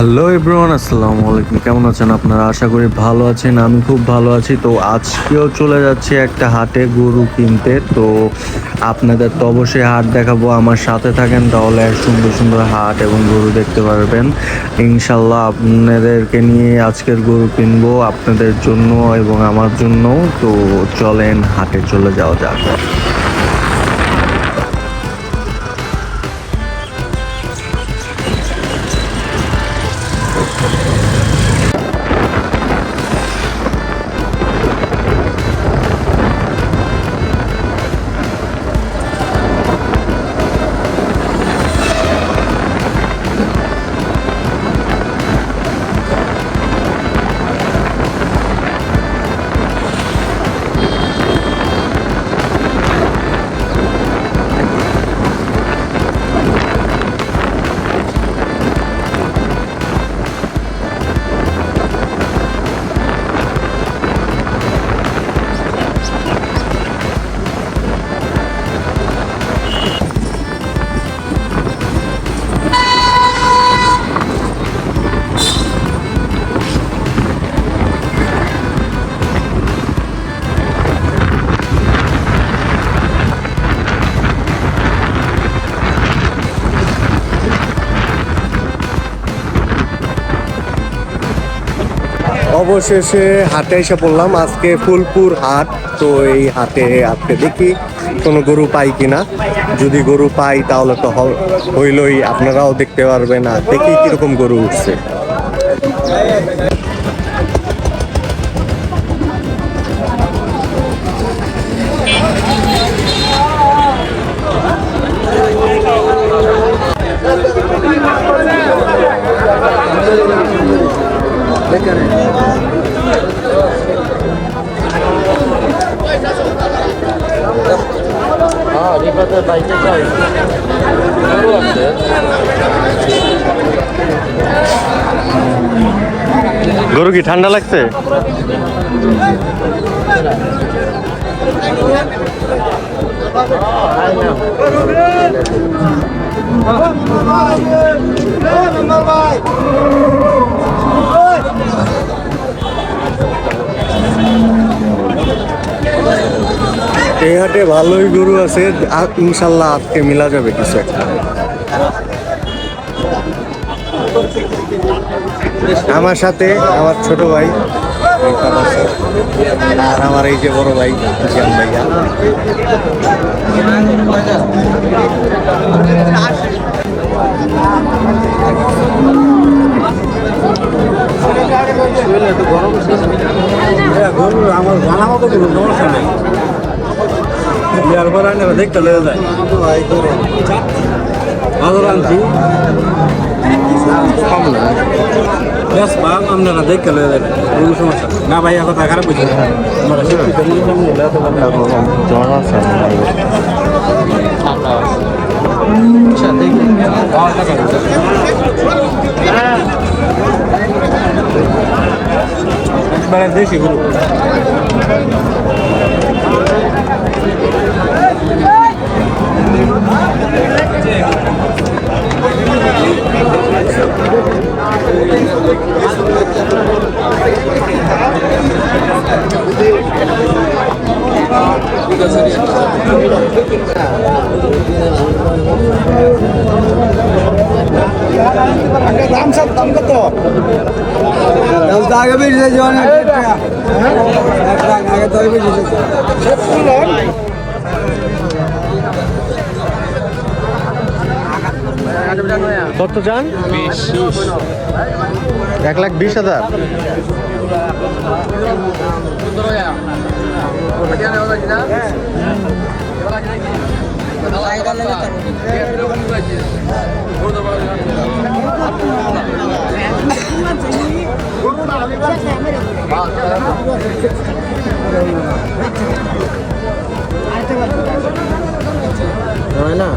Hello everyone, আসসালামু আলাইকুম। কেমন আছেন আপনারা? আশা করি ভালো আছেন। আমি খুব ভালো আছি। তো আজকেও চলে যাচ্ছি একটা হাটে গরু কিনতে। তো আপনাদের তো অবশ্যই হাট দেখাবো, আমার সাথে থাকেন, তাহলে সুন্দর সুন্দর হাট এবং গরু দেখতে পারবেন ইনশাল্লাহ। আপনাদেরকে নিয়ে আজকের গরু কিনবো আপনাদের জন্য এবং আমার জন্য। তো চলেন হাটে চলে যাওয়া যাক। অবশেষে হাটে এসে পড়লাম। আজকে ফুলপুর হাট। তো এই হাটে আজকে দেখি কোনো গরু পাই কিনা। যদি গরু পাই তাহলে তো হইলই, আপনারাও দেখতে পারবেন। আর দেখি কিরকম গরু উঠছে। গরু কি ঠান্ডা লাগছে? এই হাটে ভালোই গরু আছে, ইনশাল্লাহ আজকে মিলা যাবে কিছু একটা। আমার সাথে আমার ছোট ভাই আর আমার এই যে বড় ভাই জিয়ান ভাইয়া। গরু আমার জানা মতো গরু সমস্যা নেই, দেখতে লেগে যায়। বাজার আনছি আপনারা দেখতে লেগে যাবে, কোনো সমস্যা না ভাই। কথা খারাপ হয়েছে দেশি গরু। দাম কত? আগে বেশি কত চান? 1,20,000। না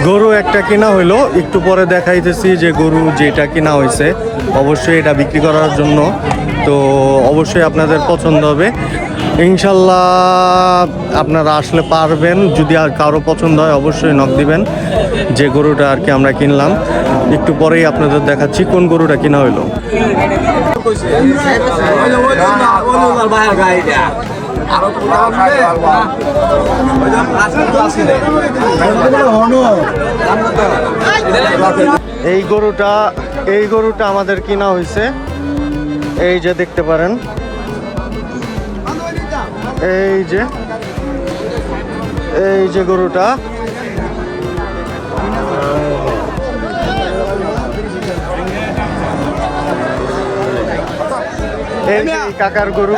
গরু একটা কেনা হইলো, একটু পরে দেখাইতেছি যে গরু যেটা কেনা হয়েছে অবশ্যই এটা বিক্রি করার জন্য। তো অবশ্যই আপনাদের পছন্দ হবে ইনশাল্লাহ, আপনারা আসলে পারবেন। যদি আর কারো পছন্দ হয় অবশ্যই নক দিবেন। যে গরুটা আর কি আমরা কিনলাম একটু পরেই আপনাদের দেখাচ্ছি কোন গরুটা কিনা হইলো। এই গরুটা আমাদের কিনা হয়েছে, এই যে দেখতে পারেন, এই যে গরুটা। এই কাকার গরু,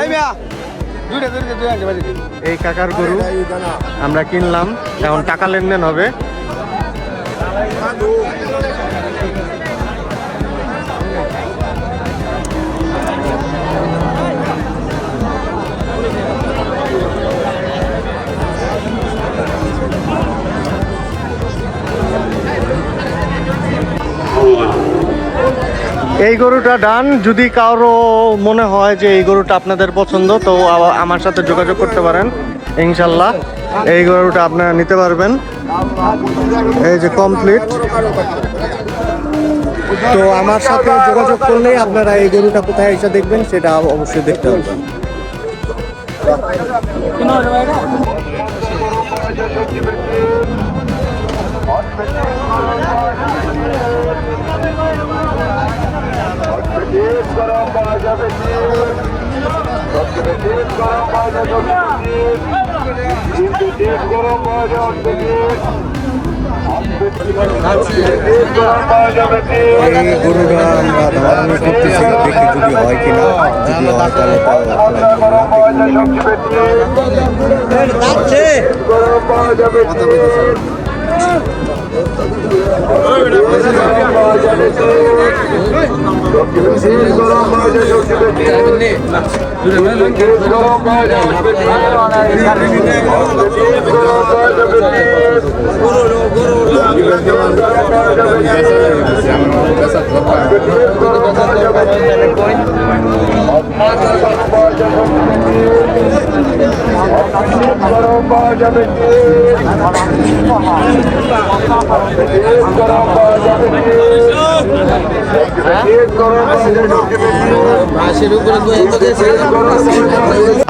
এই কাকার গরু আমরা কিনলাম, এখন টাকা লেনদেন হবে। এই গরুটা ডান। যদি কারো মনে হয় যে এই গরুটা আপনাদের পছন্দ তো আমার সাথে যোগাযোগ করতে পারেন ইনশাল্লাহ, এই গরুটা আপনারা নিতে পারবেন। এই যে কমপ্লিট। তো আমার সাথে যোগাযোগ করলেই আপনারা এই গরুটা কোথায় এসে দেখবেন সেটা অবশ্যই দেখতে পারবেন। এই গরুটা আমরা ধারণা করতেছি, দেখি যদি হয় কিনা, যদি হয় তাহলে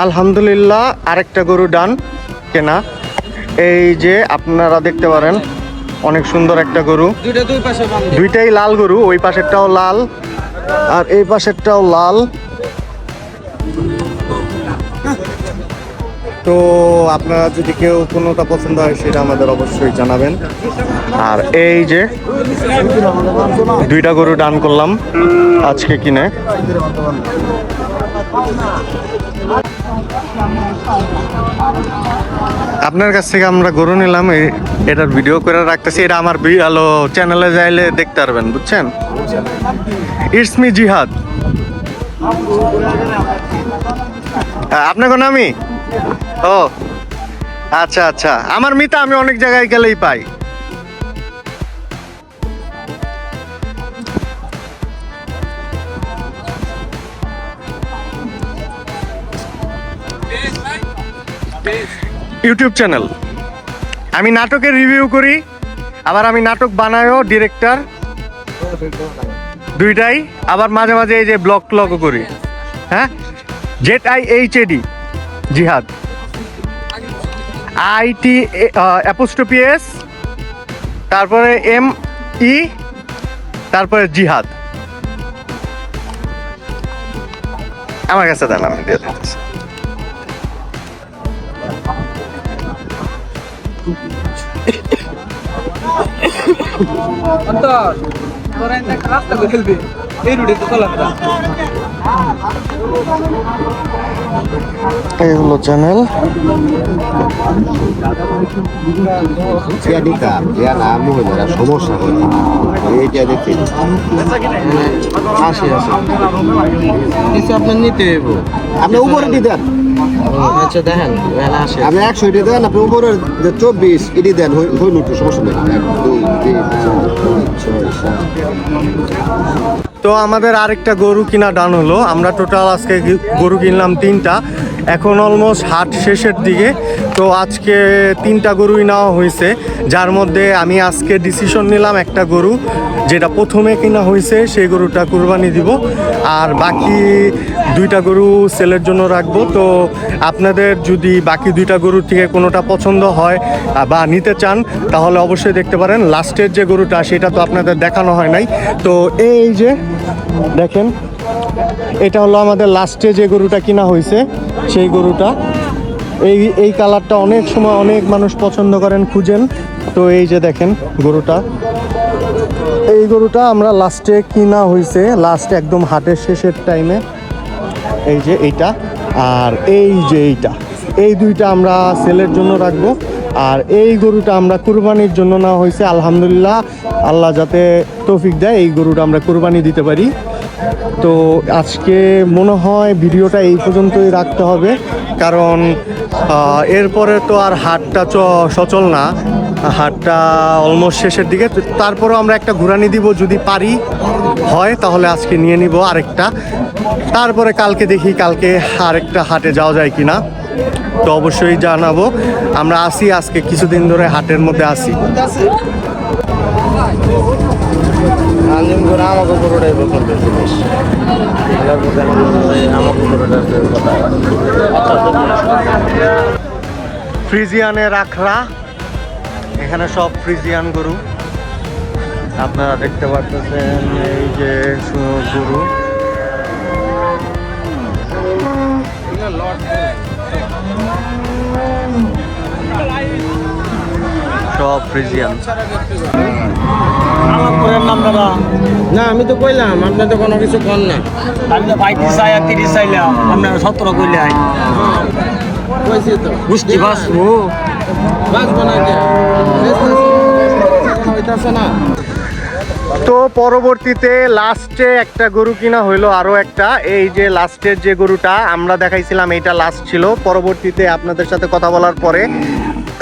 আলহামদুলিল্লাহ আরেকটা গরু ডান কেনা। এই যে আপনারা দেখতে পারেন অনেক সুন্দর একটা গরু, দুইটাই লাল গরু, ওই পাশেরটাও লাল আর এই পাশেরটাও লাল। তো আপনারা যদি কেউ কোনোটা পছন্দ হয় সেটা আমাদের অবশ্যই জানাবেন। আর এই যে দুইটা গরু ডান করলাম আজকে কিনে। আপনার কাছ থেকে আমরা গরু নিলাম, এটার ভিডিও করে রাখতেছি। এটা আমার চ্যানেলে যাইলে দেখতে পারবেন, বুঝছেন। ইটস মি জিহাদ। আপনার কোন আমি? ও আচ্ছা আচ্ছা, আমার মিতা আমি অনেক জায়গায় গেলেই পাই। ইউটিউব চ্যানেল, আমি নাটকের রিভিউ করি, আবার আমি নাটক বানাইও, ডিরেক্টর দুইটাই, আবার মাঝে মাঝে এই যে ব্লগ ট্লগও করি। হ্যাঁ, ZIHAD জিহাদ, ITAPOS তারপরে ME তারপরে জিহাদ। আমার কাছে দেন, আমি দিয়ে দিতেছি। এই হলো চ্যানেল। সমস্যা আপনার নিতে আপনার উপরে দিতেন। আচ্ছা দেখেন বেলা আসে আপনি 100 এটি দেন, আপনি উপরে যে 24 এটি দেন, হইল একটু সমস্যা নেই। 1 2 3 4 5 6 7। তো আমাদের আরেকটা গরু কিনা ডান হলো। আমরা টোটাল আজকে গরু কিনলাম 3টা। এখন অলমোস্ট হাট শেষের দিকে। তো আজকে 3টা গরুই নেওয়া হয়েছে, যার মধ্যে আমি আজকে ডিসিশন নিলাম একটা গরু যেটা প্রথমে কিনা হয়েছে সেই গরুটা কুরবানি দিব, আর বাকি 2টা গরু সেলের জন্য রাখবো। তো আপনাদের যদি বাকি 2টা গরুর থেকে কোনোটা পছন্দ হয় বা নিতে চান তাহলে অবশ্যই দেখতে পারেন। লাস্টের যে গরুটা সেটা তো আপনাদের দেখানো হয় নাই। তো এই যে দেখেন, এটা হলো আমাদের লাস্টে যে গরুটা কিনা হয়েছে সেই গরুটা। এই কালারটা অনেক সময় অনেক মানুষ পছন্দ করেন, খুঁজেন। তো এই যে দেখেন গরুটা, এই গরুটা আমরা লাস্টে কিনা হয়েছে, লাস্ট একদম হাটের শেষের টাইমে। এই যে এইটা আর এই যে এইটা, এই 2টা আমরা সেলের জন্য রাখবো। আর এই গরুটা আমরা কুরবানির জন্য নেওয়া হয়েছে। আলহামদুলিল্লাহ, আল্লাহ যাতে তৌফিক দেয় এই গরুটা আমরা কুরবানি দিতে পারি। তো আজকে মনে হয় ভিডিওটা এই পর্যন্তই রাখতে হবে, কারণ এরপরে তো আর হাটটা সচল না, হাটটা অলমোস্ট শেষের দিকে। তারপরেও আমরা একটা ঘুরানি দিব, যদি পারি হয় তাহলে আজকে নিয়ে নিব আরেকটা। তারপরে কালকে দেখি কালকে আরেকটা হাটে যাওয়া যায় কিনা, তো অবশ্যই জানাবো। আমরা আসি আজকে কিছুদিন ধরে হাটের মধ্যে আসি। আঞ্জিম করে আমাকে পুরোটাই পছন্দ জিনিস আমাকে পুরোটা ফ্রিজিয়ানের আখড়া, এখানে সব ফ্রিজিয়ান গরু আপনারা দেখতে পাচ্ছেন। এই যে গরু সব ফ্রিজিয়ান। না আমি তো কইলাম, আপনি তো কোনো কিছু কর না। আমি তো 35 চাই আর 30 চাইলাম, আপনারা 17 কইলে আই কইছি তো বুঝতে পারছো। বাঁচবো না যে হইতাছে না। তো পরবর্তীতে লাস্টে একটা গরু কিনা হইলো, আরো একটা। এই যে লাস্টের যে গরুটা আমরা দেখাইছিলাম এইটা লাস্ট ছিল। পরবর্তীতে আপনাদের সাথে কথা বলার পরে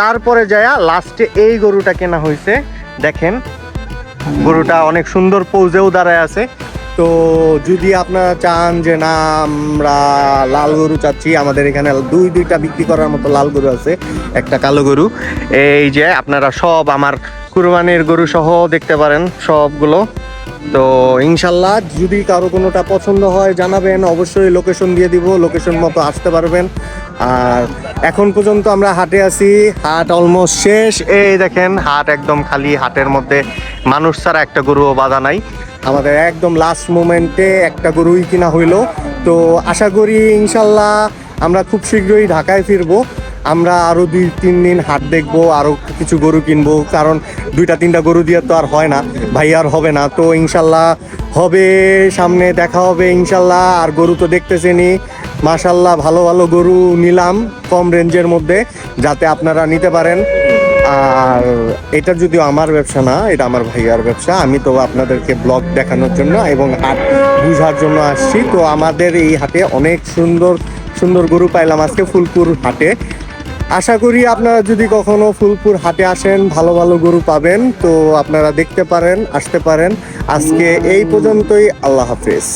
তারপরে যায়া লাস্টে এই গরুটা কেনা হয়েছে। দেখেন গরুটা অনেক সুন্দর পৌজেও দাঁড়ায় আছে। তো যদি আপনারা চান যে না আমরা লাল গরু চাচ্ছি, আমাদের এখানে 2টা বিক্রি করার মতো লাল গরু আছে, একটা কালো গরু। এই যে আপনারা সব আমার কুরবানির গরু সহ দেখতে পারেন সবগুলো। তো ইনশাল্লাহ যদি কারো কোনোটা পছন্দ হয় জানাবেন, অবশ্যই লোকেশন দিয়ে দিব, লোকেশন মতো আসতে পারবেন। আর এখন পর্যন্ত আমরা হাটে আছি, হাট অলমোস্ট শেষ। এই দেখেন হাট একদম খালি, হাটের মধ্যে মানুষ ছাড়া একটা গরুও বাঁধা নাই। আমাদের একদম লাস্ট মোমেন্টে একটা গরুই কিনা হইলো। তো আশা করি ইনশাল্লাহ আমরা খুব শীঘ্রই ঢাকায় ফিরবো। আমরা আরও 2-3 দিন হাট দেখবো, আরও কিছু গরু কিনবো, কারণ 2-3টা গরু দিয়ে তো আর হয় না ভাই, আর হবে না। তো ইনশাল্লাহ হবে, সামনে দেখা হবে ইনশাল্লাহ। আর গরু তো দেখতেছেনি মাশাল্লাহ, ভালো ভালো গরু নিলাম কম রেঞ্জের মধ্যে, যাতে আপনারা নিতে পারেন। আর এটা যদিও আমার ব্যবসা না, এটা আমার ভাইয়ার ব্যবসা। আমি তো আপনাদেরকে ব্লগ দেখানোর জন্য এবং হাট বুঝার জন্য আসছি। তো আমাদের এই হাটে অনেক সুন্দর সুন্দর গরু পাইলাম আজকে ফুলপুর হাটে। আশা করি আপনারা যদি কখনো ফুলপুর হাটে আসেন ভালো ভালো গরু পাবেন। তো আপনারা দেখতে পারেন, আসতে পারেন। আজকে এই পর্যন্তই, আল্লাহ হাফেজ।